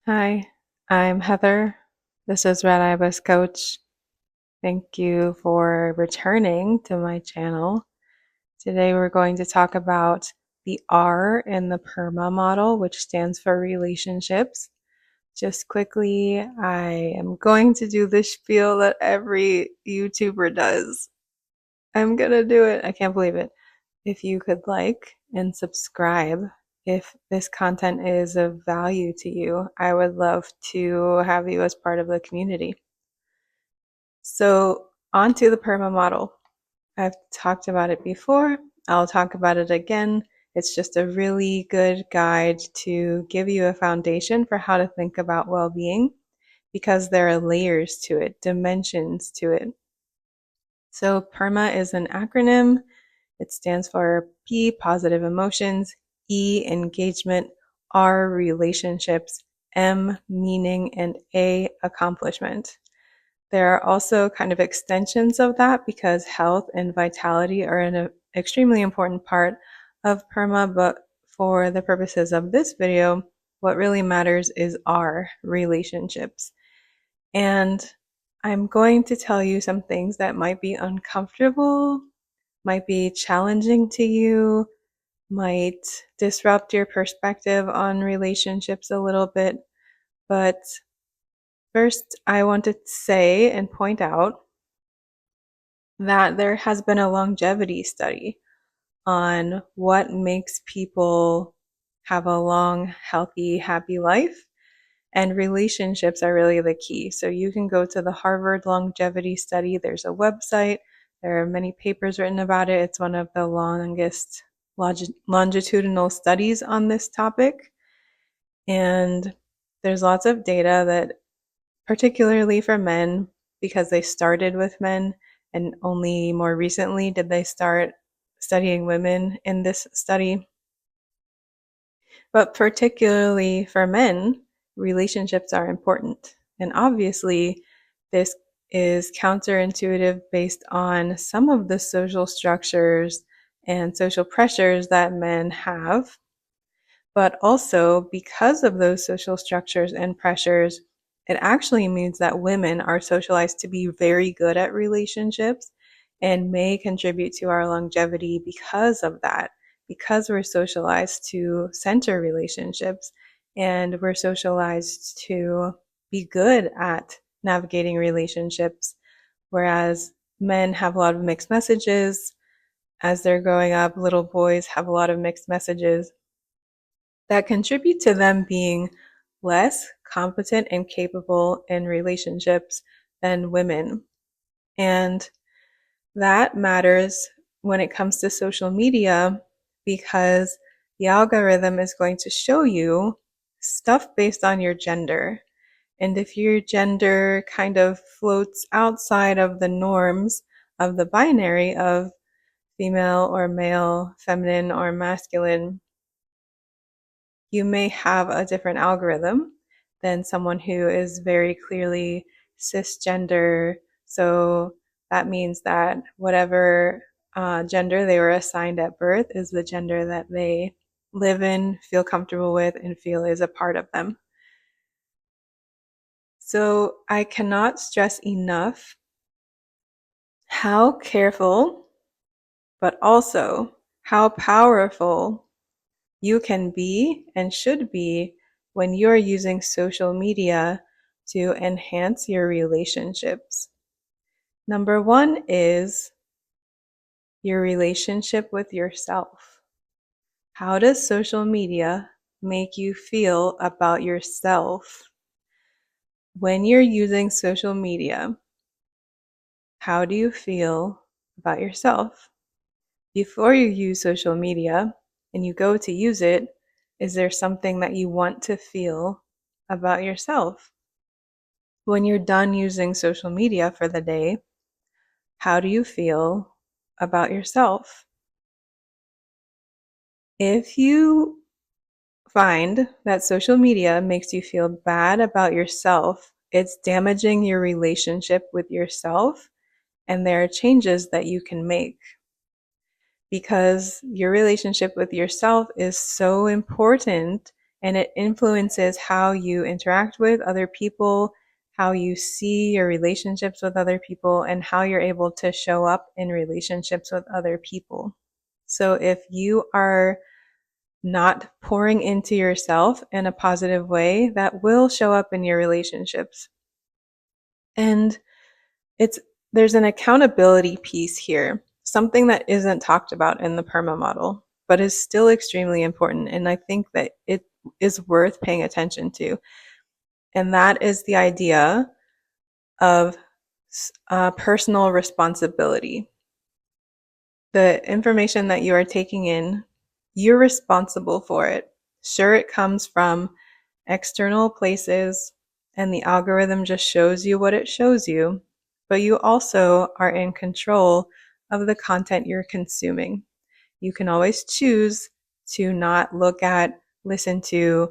Hi, I'm Heather. This is Red Ibis Coach. Thank you for returning to my channel. Today we're going to talk about the R in the PERMA model, which stands for relationships. Just quickly, I am going to do the spiel that every YouTuber does. I'm gonna do it. I can't believe it. If you could like and subscribe if this content is of value to you, I would love to have you as part of the community. So, on to the PERMA model. I've talked about it before. I'll talk about it again. It's just a really good guide to give you a foundation for how to think about well-being because there are layers to it, dimensions to it. So, PERMA is an acronym. It stands for P, positive emotions, E, engagement, R, relationships, M, meaning, and A, accomplishment. There are also kind of extensions of that because health and vitality are an extremely important part of PERMA, but for the purposes of this video, what really matters is R, relationships. And I'm going to tell you some things that might be uncomfortable, might be challenging to you, might disrupt your perspective on relationships a little bit. But first, I want to say and point out that there has been a longevity study on what makes people have a long, healthy, happy life. And relationships are really the key. So you can go to the Harvard longevity study. There's a website. There are many papers written about it. It's one of the longest longitudinal studies on this topic. And there's lots of data that, particularly for men, because they started with men and only more recently did they start studying women in this study. But particularly for men, relationships are important. And obviously, this is counterintuitive based on some of the social structures and social pressures that men have. But also, because of those social structures and pressures, it actually means that women are socialized to be very good at relationships and may contribute to our longevity because of that, because we're socialized to center relationships and we're socialized to be good at navigating relationships, whereas men have a lot of mixed messages. As they're growing up, little boys have a lot of mixed messages that contribute to them being less competent and capable in relationships than women. And that matters when it comes to social media because the algorithm is going to show you stuff based on your gender. And if your gender kind of floats outside of the norms of the binary of female or male, feminine or masculine, you may have a different algorithm than someone who is very clearly cisgender. So that means that whatever gender they were assigned at birth is the gender that they live in, feel comfortable with, and feel is a part of them. So I cannot stress enough how careful, but also how powerful you can be and should be when you're using social media to enhance your relationships. Number one is your relationship with yourself. How does social media make you feel about yourself? When you're using social media, how do you feel about yourself? Before you use social media and you go to use it, is there something that you want to feel about yourself? When you're done using social media for the day, how do you feel about yourself? If you find that social media makes you feel bad about yourself, it's damaging your relationship with yourself, and there are changes that you can make. Because your relationship with yourself is so important and it influences how you interact with other people, how you see your relationships with other people, and how you're able to show up in relationships with other people. So if you are not pouring into yourself in a positive way, that will show up in your relationships. And it's there's an accountability piece here, something that isn't talked about in the PERMA model, but is still extremely important. And I think that it is worth paying attention to. And that is the idea of personal responsibility. The information that you are taking in, you're responsible for it. Sure, it comes from external places and the algorithm just shows you what it shows you, but you also are in control of the content you're consuming. You can always choose to not look at, listen to,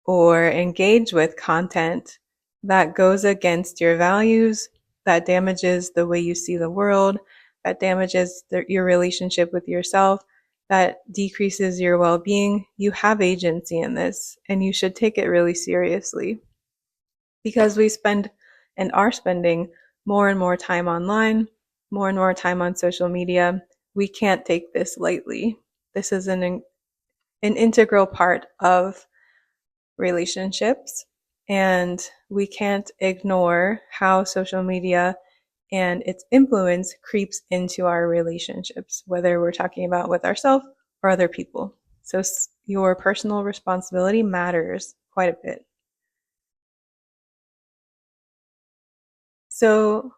or engage with content that goes against your values, that damages the way you see the world, that damages your relationship with yourself, that decreases your well-being. You have agency in this, and you should take it really seriously, because we spend and are spending more and more time online, more and more time on social media. We can't take this lightly. This is an integral part of relationships, and we can't ignore how social media and its influence creeps into our relationships, whether we're talking about with ourselves or other people. So your personal responsibility matters quite a bit. So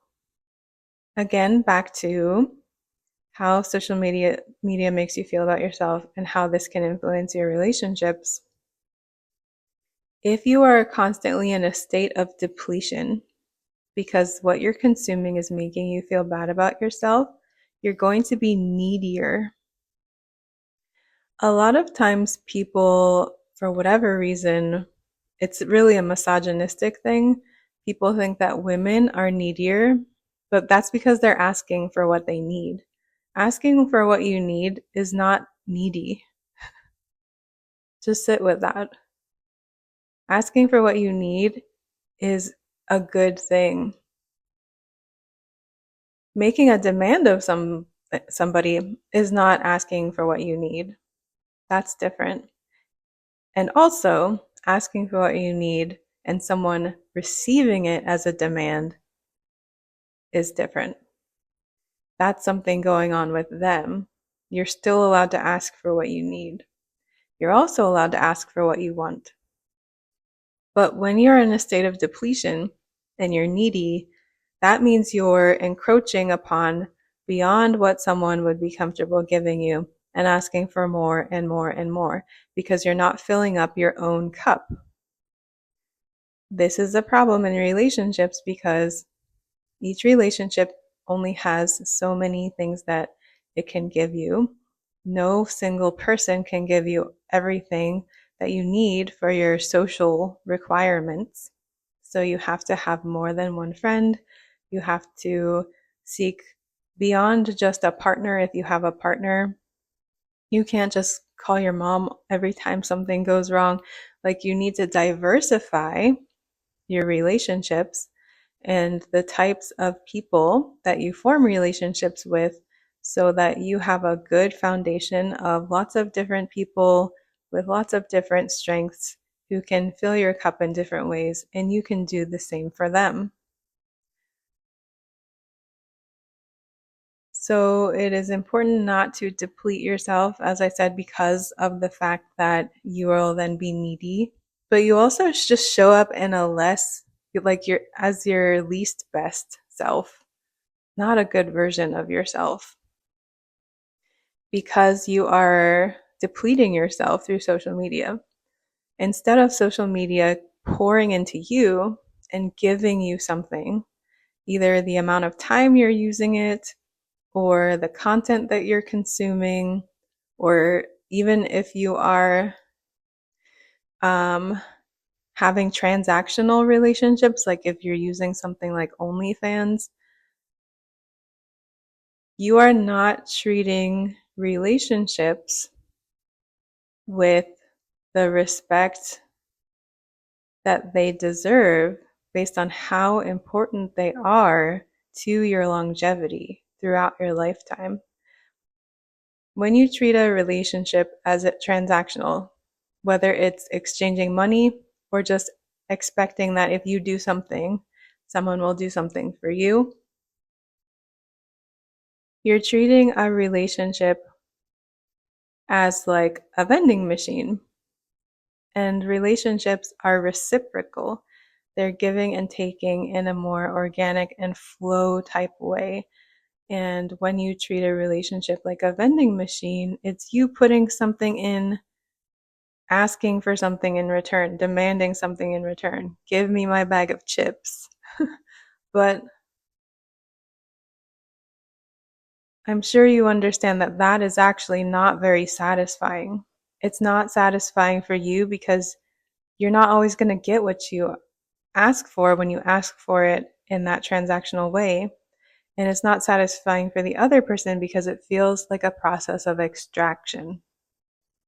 again, back to how social media makes you feel about yourself and how this can influence your relationships. If you are constantly in a state of depletion because what you're consuming is making you feel bad about yourself, you're going to be needier. A lot of times people, for whatever reason, it's really a misogynistic thing. People think that women are needier, but that's because they're asking for what they need. Asking for what you need is not needy. Just sit with that. Asking for what you need is a good thing. Making a demand of somebody is not asking for what you need. That's different. And also, asking for what you need and someone receiving it as a demand is different. That's something going on with them. You're still allowed to ask for what you need. You're also allowed to ask for what you want. But when you're in a state of depletion and you're needy, that means you're encroaching upon beyond what someone would be comfortable giving you and asking for more and more and more because you're not filling up your own cup. This is a problem in relationships because each relationship only has so many things that it can give you. No single person can give you everything that you need for your social requirements. So you have to have more than one friend. You have to seek beyond just a partner if you have a partner. You can't just call your mom every time something goes wrong. Like, you need to diversify your relationships and the types of people that you form relationships with so that you have a good foundation of lots of different people with lots of different strengths who can fill your cup in different ways, and you can do the same for them. So it is important not to deplete yourself, as I said, because of the fact that you will then be needy. But you also just show up in a less, like, as your least best self, not a good version of yourself, because you are depleting yourself through social media. Instead of social media pouring into you and giving you something, either the amount of time you're using it, or the content that you're consuming, or even if you are having transactional relationships, like if you're using something like OnlyFans, you are not treating relationships with the respect that they deserve based on how important they are to your longevity throughout your lifetime. When you treat a relationship as a transactional, whether it's exchanging money or just expecting that if you do something, someone will do something for you, you're treating a relationship as like a vending machine. And relationships are reciprocal. They're giving and taking in a more organic and flow type way. And when you treat a relationship like a vending machine, it's you putting something in, asking for something in return, demanding something in return. Give me my bag of chips. But I'm sure you understand that that is actually not very satisfying. It's not satisfying for you because you're not always going to get what you ask for when you ask for it in that transactional way. And it's not satisfying for the other person because it feels like a process of extraction.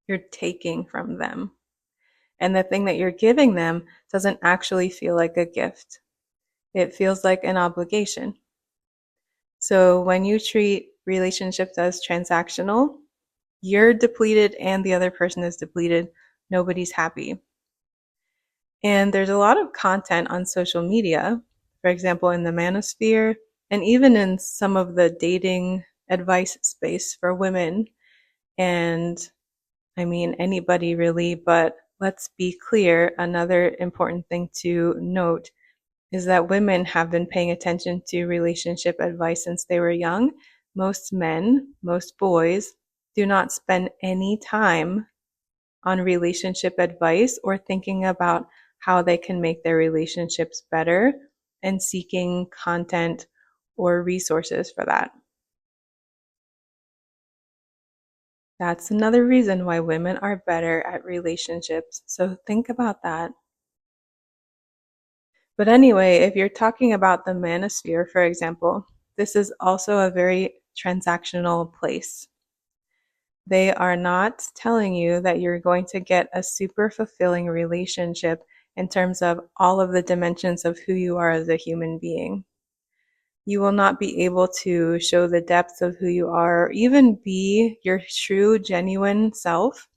You're taking from them. And the thing that you're giving them doesn't actually feel like a gift. It feels like an obligation. So when you treat relationships as transactional, you're depleted and the other person is depleted. Nobody's happy. And there's a lot of content on social media, for example, in the manosphere, and even in some of the dating advice space for women. And I mean, anybody really, but let's be clear. Another important thing to note is that women have been paying attention to relationship advice since they were young. Most men, most boys, do not spend any time on relationship advice or thinking about how they can make their relationships better and seeking content or resources for that. That's another reason why women are better at relationships. So think about that. But anyway, if you're talking about the manosphere, for example, this is also a very transactional place. They are not telling you that you're going to get a super fulfilling relationship in terms of all of the dimensions of who you are as a human being. You will not be able to show the depths of who you are, or even be your true, genuine self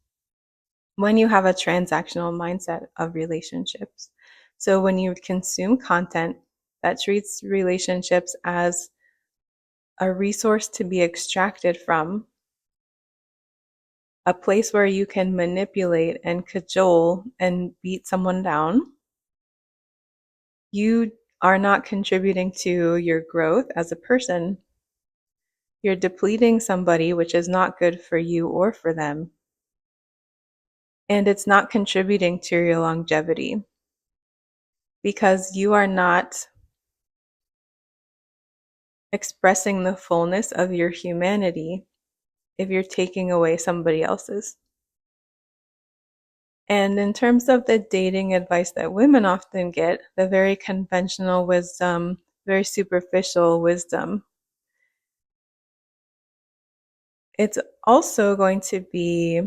when you have a transactional mindset of relationships. So when you consume content that treats relationships as a resource to be extracted from, a place where you can manipulate and cajole and beat someone down, you are not contributing to your growth as a person. You're depleting somebody, which is not good for you or for them. And it's not contributing to your longevity because you are not expressing the fullness of your humanity if you're taking away somebody else's. And in terms of the dating advice that women often get, the very conventional wisdom, very superficial wisdom, it's also going to be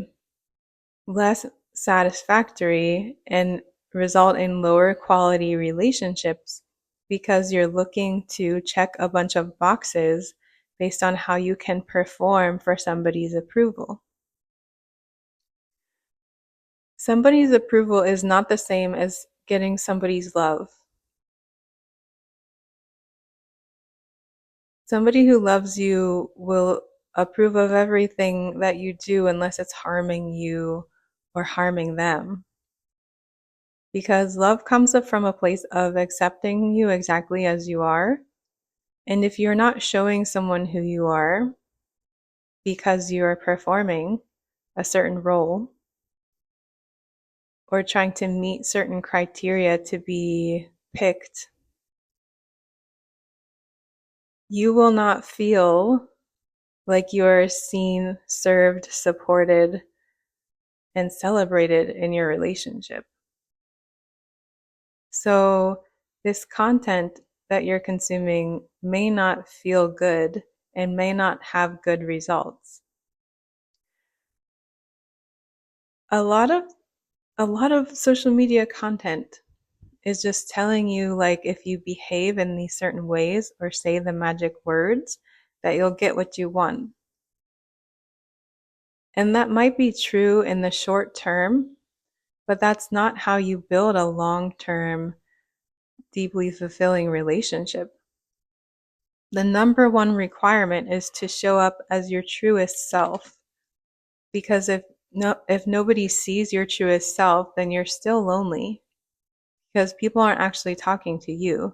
less satisfactory and result in lower quality relationships because you're looking to check a bunch of boxes based on how you can perform for somebody's approval. Somebody's approval is not the same as getting somebody's love. Somebody who loves you will approve of everything that you do unless it's harming you or harming them. Because love comes up from a place of accepting you exactly as you are. And if you're not showing someone who you are because you are performing a certain role or trying to meet certain criteria to be picked, you will not feel like you're seen, served, supported, and celebrated in your relationship. So this content that you're consuming may not feel good and may not have good results. A lot of A lot of social media content is just telling you, like, if you behave in these certain ways or say the magic words, that you'll get what you want. And that might be true in the short term, but that's not how you build a long-term, deeply fulfilling relationship. The number one requirement is to show up as your truest self. Because if nobody sees your truest self, then you're still lonely. Because people aren't actually talking to you.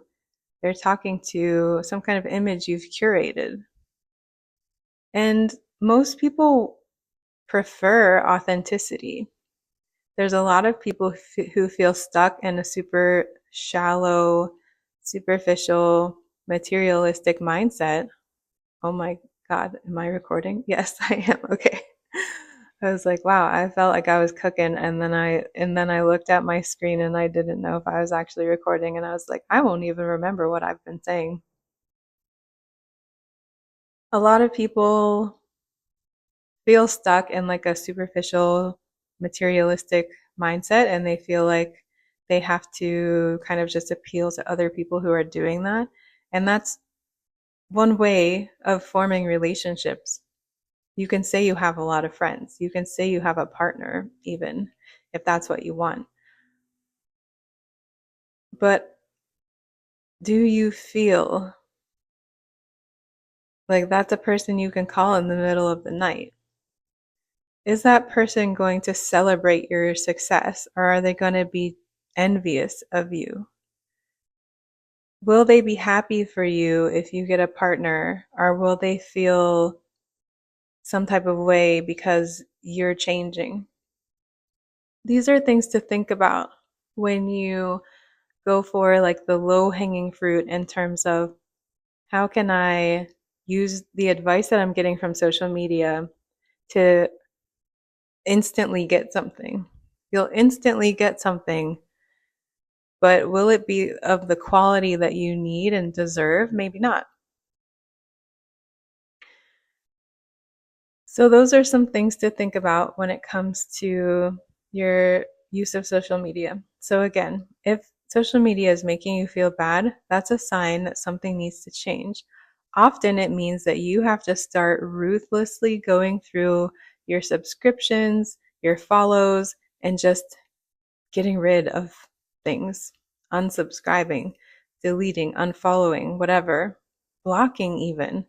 They're talking to some kind of image you've curated. And most people prefer authenticity. There's a lot of people who feel stuck in a super shallow, superficial, materialistic mindset. Oh my God, am I recording? Yes, I am. Okay. I was like, wow, I felt like I was cooking, and then I looked at my screen and I didn't know if I was actually recording, and I was like, I won't even remember what I've been saying. A lot of people feel stuck in like a superficial, materialistic mindset, and they feel like they have to kind of just appeal to other people who are doing that. And that's one way of forming relationships. You can say you have a lot of friends. You can say you have a partner, even if that's what you want. But do you feel like that's a person you can call in the middle of the night? Is that person going to celebrate your success, or are they going to be envious of you? Will they be happy for you if you get a partner, or will they feel some type of way because you're changing? These are things to think about when you go for like the low hanging fruit in terms of how can I use the advice that I'm getting from social media to instantly get something. You'll instantly get something, but will it be of the quality that you need and deserve? Maybe not. So, those are some things to think about when it comes to your use of social media. So, again, if social media is making you feel bad, that's a sign that something needs to change. Often it means that you have to start ruthlessly going through your subscriptions, your follows, and just getting rid of things, unsubscribing, deleting, unfollowing, whatever, blocking even.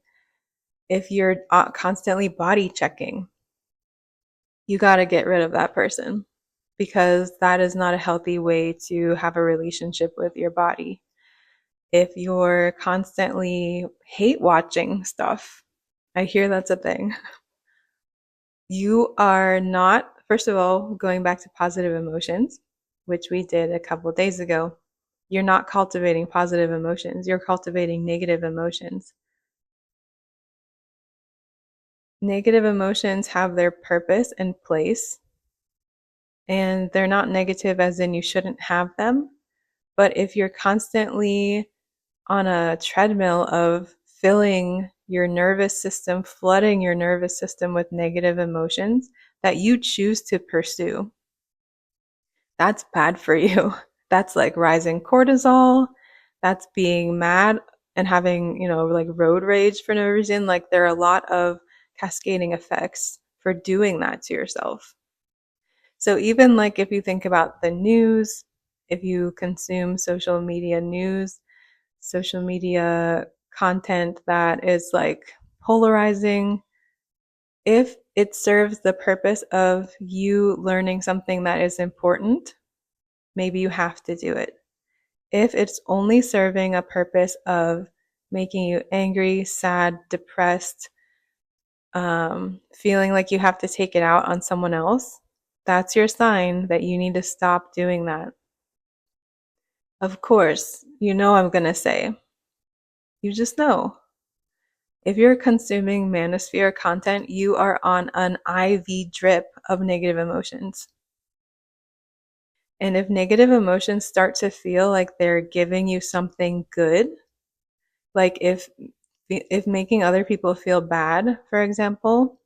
If you're constantly body checking, you got to get rid of that person because that is not a healthy way to have a relationship with your body. If you're constantly hate watching stuff, I hear that's a thing. You are not, first of all, going back to positive emotions, which we did a couple of days ago. You're not cultivating positive emotions, you're cultivating negative emotions. Negative emotions have their purpose and place, and they're not negative as in you shouldn't have them. But if you're constantly on a treadmill of filling your nervous system, flooding your nervous system with negative emotions that you choose to pursue, that's bad for you. That's like rising cortisol. That's being mad and having, like road rage for no reason. Like there are a lot of cascading effects for doing that to yourself. So even like if you think about the news, if you consume social media news, social media content that is like polarizing, if it serves the purpose of you learning something that is important, maybe you have to do it. If it's only serving a purpose of making you angry, sad, depressed, feeling like you have to take it out on someone else, that's your sign that you need to stop doing that. Of course, you know I'm going to say, you just know. If you're consuming manosphere content, you are on an IV drip of negative emotions. And if negative emotions start to feel like they're giving you something good, like if making other people feel bad, for example,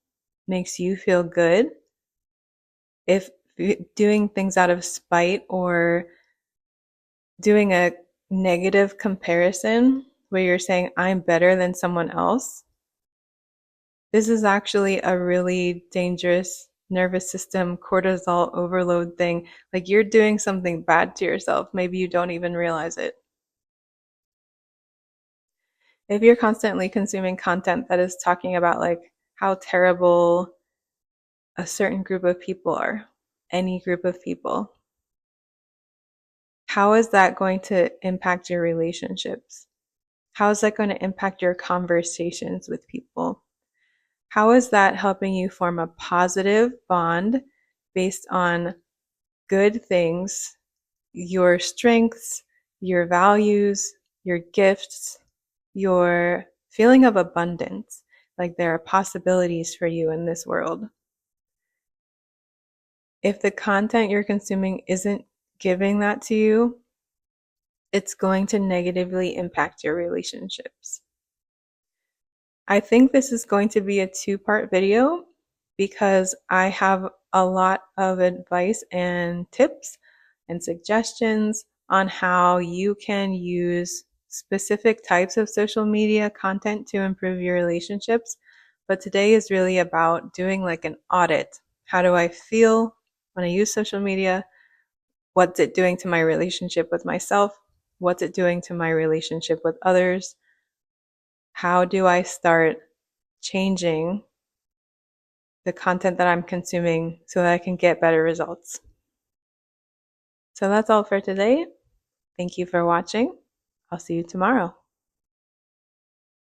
makes you feel good, if doing things out of spite or doing a negative comparison where you're saying, I'm better than someone else, this is actually a really dangerous nervous system cortisol overload thing. Like you're doing something bad to yourself. Maybe you don't even realize it. If you're constantly consuming content that is talking about like how terrible a certain group of people are, any group of people, how is that going to impact your relationships? How is that going to impact your conversations with people? How is that helping you form a positive bond based on good things, your strengths, your values, your gifts, your feeling of abundance? Like there are possibilities for you in this world. If the content you're consuming isn't giving that to you, it's going to negatively impact your relationships. I think this is going to be a two-part video because I have a lot of advice and tips and suggestions on how you can use specific types of social media content to improve your relationships. But today is really about doing like an audit. How do I feel when I use social media? What's it doing to my relationship with myself? What's it doing to my relationship with others? How do I start changing the content that I'm consuming so that I can get better results? So that's all for today. Thank you for watching. I'll see you tomorrow.